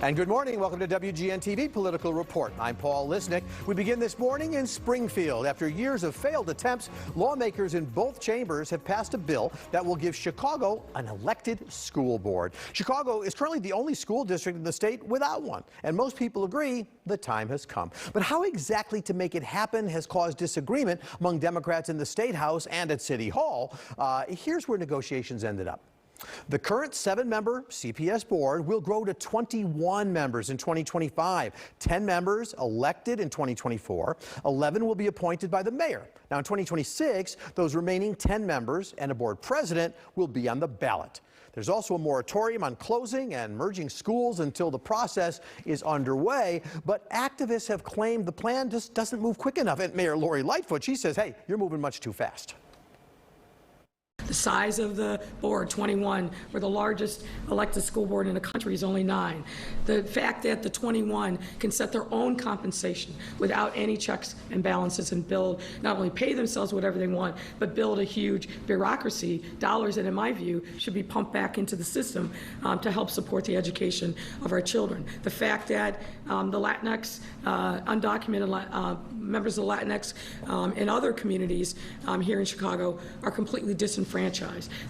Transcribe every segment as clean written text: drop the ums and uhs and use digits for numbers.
And good morning. Welcome to WGN-TV Political Report. I'm Paul Lisnick. We begin this morning in Springfield. After years of failed attempts, lawmakers in both chambers have passed a bill that will give Chicago an elected school board. Chicago is currently the only school district in the state without one, and most people agree the time has come. But how exactly to make it happen has caused disagreement among Democrats in the State House and at City Hall. Here's where negotiations ended up. The current 7-member CPS board will grow to 21 members in 2025, 10 members elected in 2024, 11 will be appointed by the mayor. Now in 2026, those remaining 10 members and a board president will be on the ballot. There's also a moratorium on closing and merging schools until the process is underway, but activists have claimed the plan just doesn't move quick enough. And Mayor Lori Lightfoot, she says, hey, you're moving much too fast. The size of the board, 21, where the largest elected school board in the country is only 9. The fact that the 21 can set their own compensation without any checks and balances and build, not only pay themselves whatever they want, but build a huge bureaucracy, dollars that in my view should be pumped back into the system to help support the education of our children. The fact that the Latinx, undocumented members of Latinx and other communities here in Chicago are completely disenfranchised.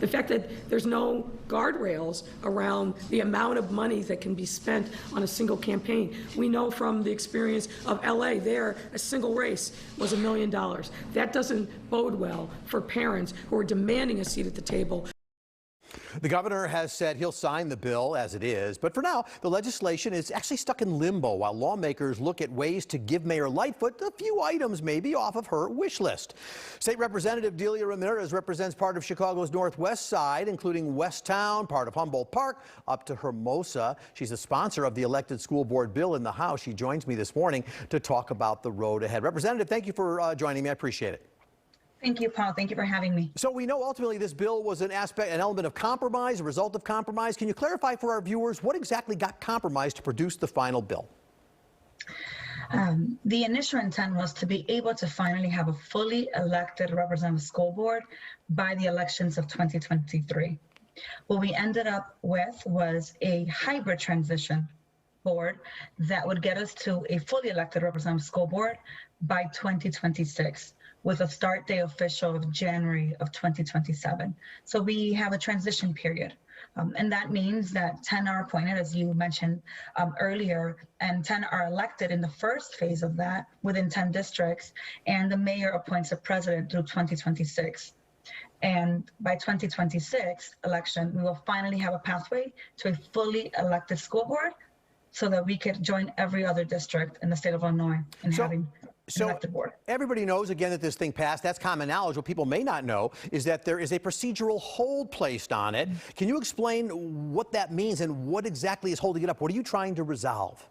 The fact that there's no guardrails around the amount of money that can be spent on a single campaign. We know from the experience of LA there, a single race was $1 million. That doesn't bode well for parents who are demanding a seat at the table. The governor has said he'll sign the bill as it is, but for now, the legislation is actually stuck in limbo while lawmakers look at ways to give Mayor Lightfoot a few items maybe off of her wish list. State Representative Delia Ramirez represents part of Chicago's northwest side, including Westtown, part of Humboldt Park, up to Hermosa. She's a sponsor of the elected school board bill in the House. She joins me this morning to talk about the road ahead. Representative, thank you for joining me. I appreciate it. Thank you, Paul. Thank you for having me. So we know ultimately this bill was an element of compromise, a result of compromise. Can you clarify for our viewers what exactly got compromised to produce the final bill? The initial intent was to be able to finally have a fully elected representative school board by the elections of 2023. What we ended up with was a hybrid transition board that would get us to a fully elected representative school board by 2026. With a start date official of January of 2027. So we have a transition period. And that means that 10 are appointed, as you mentioned earlier, and 10 are elected in the first phase of that within 10 districts, and the mayor appoints a president through 2026. And by 2026 election, we will finally have a pathway to a fully elected school board so that we could join every other district in the state of Illinois in having So everybody knows, again, that this thing passed. That's common knowledge. What people may not know is that there is a procedural hold placed on it. Can you explain what that means and what exactly is holding it up? What are you trying to resolve?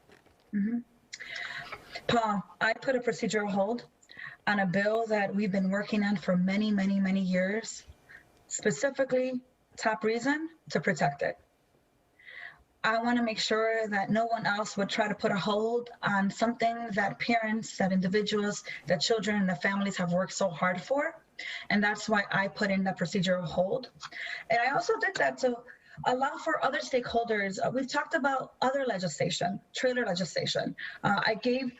Paul, I put a procedural hold on a bill that we've been working on for many, many, many years. Specifically, top reason, to protect it. I want to make sure that no one else would try to put a hold on something that parents, that individuals, that children and the families have worked so hard for. And that's why I put in the procedural hold. And I also did that to allow for other stakeholders. We've talked about other legislation, trailer legislation. I gave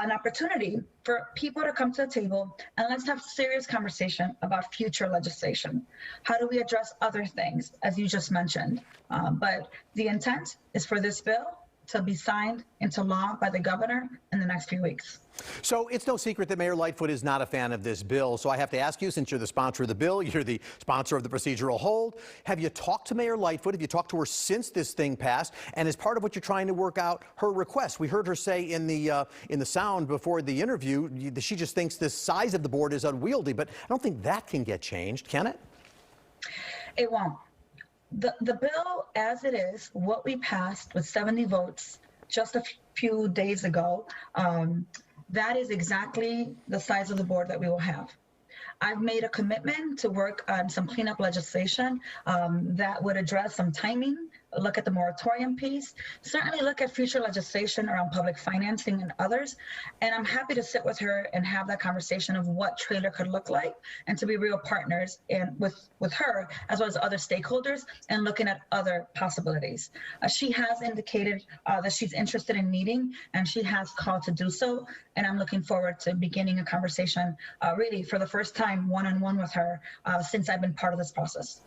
an opportunity for people to come to the table and let's have serious conversation about future legislation. How do we address other things, as you just mentioned? But the intent is for this bill to be signed into law by the governor in the next few weeks. So it's no secret that Mayor Lightfoot is not a fan of this bill. So I have to ask you, since you're the sponsor of the bill, you're the sponsor of the procedural hold, have you talked to Mayor Lightfoot? Have you talked to her since this thing passed? And as part of what you're trying to work out her request, we heard her say in the sound before the interview, she just thinks the size of the board is unwieldy. But I don't think that can get changed, can it? It won't. The bill as it is, what we passed with 70 votes just a few days ago, that is exactly the size of the board that we will have. I've made a commitment to work on some cleanup legislation that would address some timing look at the moratorium piece, certainly look at future legislation around public financing and others. And I'm happy to sit with her and have that conversation of what Traylor could look like, and to be real partners and with her as well as other stakeholders and looking at other possibilities. She has indicated that she's interested in meeting, and she has called to do so. And I'm looking forward to beginning a conversation really for the first time one-on-one with her since I've been part of this process.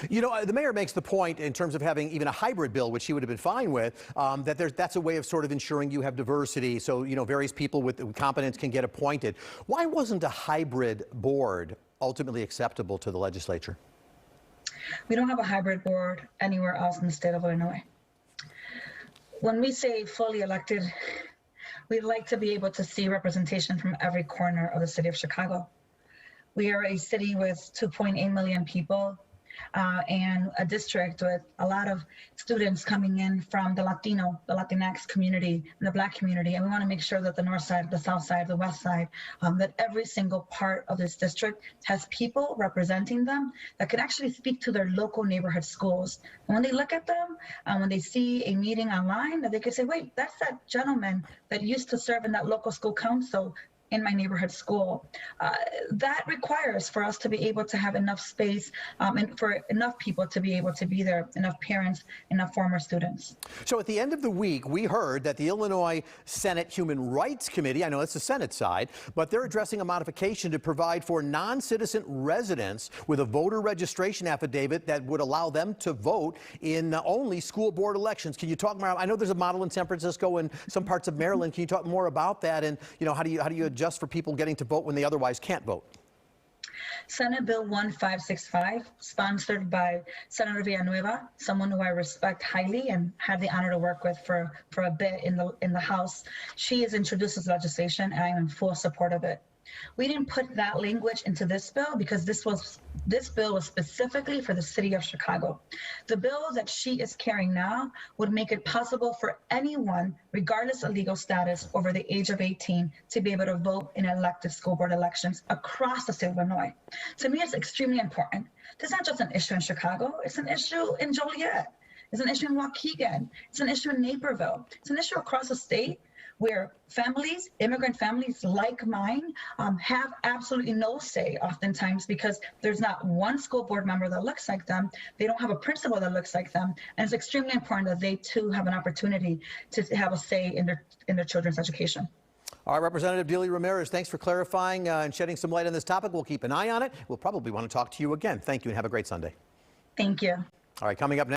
You know, the mayor makes the point in terms of having even a hybrid bill, which she would have been fine with, that that's a way of sort of ensuring you have diversity, so, you know, various people with competence can get appointed. Why wasn't a hybrid board ultimately acceptable to the legislature? We don't have a hybrid board anywhere else in the state of Illinois. When we say fully elected, we'd like to be able to see representation from every corner of the city of Chicago. We are a city with 2.8 million people and a district with a lot of students coming in from the Latinx community, and the Black community. And we want to make sure that the north side, the south side, the west side, that every single part of this district has people representing them that can actually speak to their local neighborhood schools. And when they look at them, when they see a meeting online, that they can say, wait, that's that gentleman that used to serve in that local school council in my neighborhood school. That requires for us to be able to have enough space and for enough people to be able to be there, enough parents, enough former students. So at the end of the week, we heard that the Illinois Senate Human Rights Committee, I know it's the Senate side, but they're addressing a modification to provide for non-citizen residents with a voter registration affidavit that would allow them to vote in only school board elections. Can you talk more? I know there's a model in San Francisco and some parts of Maryland. Can you talk more about that? And, you know, how do you adjust for people getting to vote when they otherwise can't vote? Senate Bill 1565, sponsored by Senator Villanueva, someone who I respect highly and had the honor to work with for a bit in the House. She has introduced this legislation, and I am in full support of it. We didn't put that language into this bill because this bill was specifically for the city of Chicago. The bill that she is carrying now would make it possible for anyone, regardless of legal status, over the age of 18 to be able to vote in elected school board elections across the state of Illinois. To me, it's extremely important. This is not just an issue in Chicago, it's an issue in Joliet. It's an issue in Waukegan. It's an issue in Naperville. It's an issue across the state where families, immigrant families like mine, have absolutely no say oftentimes because there's not one school board member that looks like them. They don't have a principal that looks like them. And it's extremely important that they too have an opportunity to have a say in their children's education. All right, Representative Delia Ramirez, thanks for clarifying and shedding some light on this topic. We'll keep an eye on it. We'll probably want to talk to you again. Thank you and have a great Sunday. Thank you. All right, coming up next.